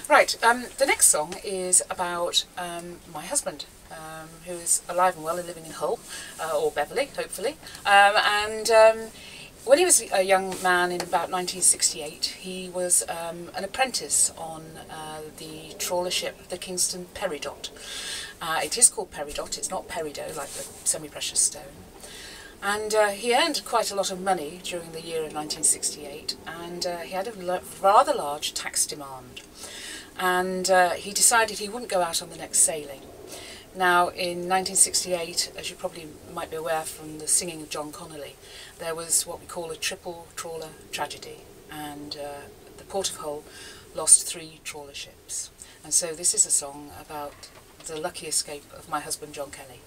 Right, the next song is about my husband, who is alive and well and living in Hull, or Beverley, hopefully. When he was a young man in about 1968, he was an apprentice on the trawler ship, the Kingston Peridot. It is called Peridot, it's not Peridot like the semi-precious stone. And he earned quite a lot of money during the year of 1968, and he had a rather large tax demand. And he decided he wouldn't go out on the next sailing. Now, in 1968, as you probably might be aware from the singing of John Connolly, there was what we call a triple trawler tragedy, and the Port of Hull lost 3 trawler ships. And so this is a song about the lucky escape of my husband John Kelly.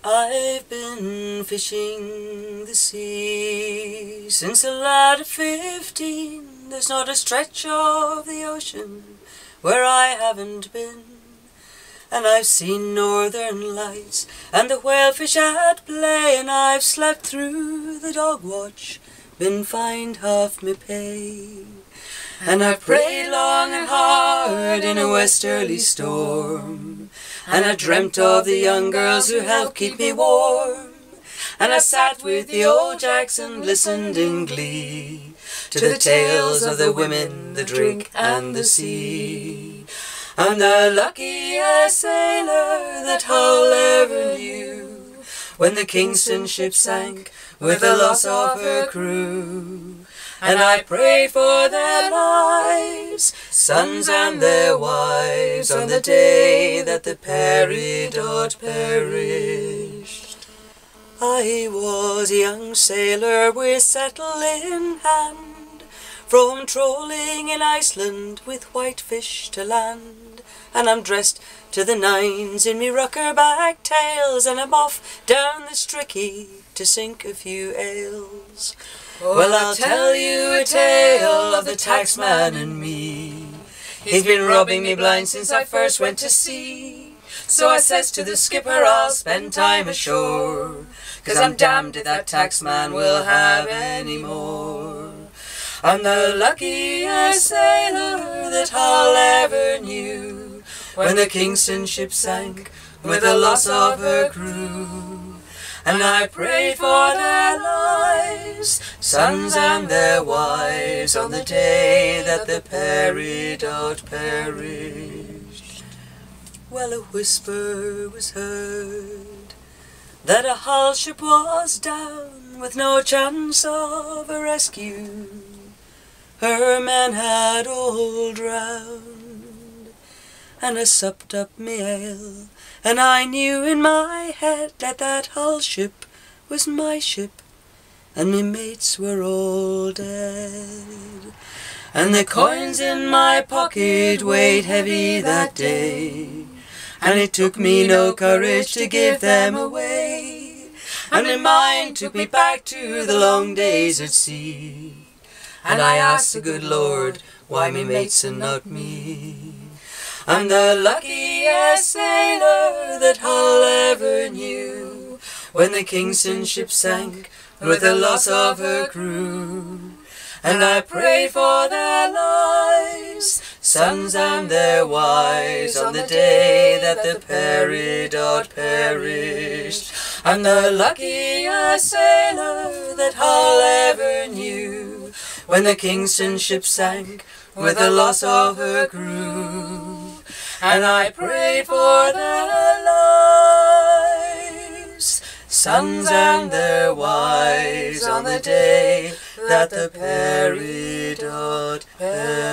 I've been fishing the sea since the lad of 15. There's not a stretch of the ocean where I haven't been. And I've seen northern lights and the whalefish at play, and I've slept through the dog watch, been fined half me pay. And I've prayed long and hard in a westerly storm, and I dreamt of the young girls who helped keep me warm. And I sat with the old jacks and listened in glee to the tales of the women, the drink and the sea. I'm the luckiest sailor that Hull ever knew, when the Kingston ship sank with the loss of her crew. And I prayed for their lives, sons and their wives, on the day that the Peridot perished. I was a young sailor with settle in hand, from trolling in Iceland with whitefish to land. And I'm dressed to the nines in me rucker-back tails, and I'm off down the Stricky to sink a few ales. Well, I'll tell you a tale of the taxman and me. He's been robbing me blind since I first went to sea. So I says to the skipper, I'll spend time ashore, 'cause I'm damned if that taxman will have any more. I'm the luckiest sailor that Hull ever knew, when the Kingston ship sank with the loss of her crew. And I prayed for their lives, sons and their wives, on the day that the Peridot perished. Well, a whisper was heard that a Hull ship was down, with no chance of a rescue. Her men had all drowned. And I supped up me ale, and I knew in my head that that Hull ship was my ship, and me mates were all dead. And the coins in my pocket weighed heavy that day, and it took me no courage to give them away. And my mind took me back to the long days at sea, and I asked the good Lord, why me mates and not me? I'm the luckiest sailor that Hull ever knew, when the Kingston ship sank with the loss of her crew. And I prayed for their lives, sons and their wives, on the day that the Peridot perished. I'm the luckiest sailor that Hull ever knew, when the Kingston ship sank with the loss of her crew. And I prayed for their lives, sons and their wives, on the day that the Peridot perished.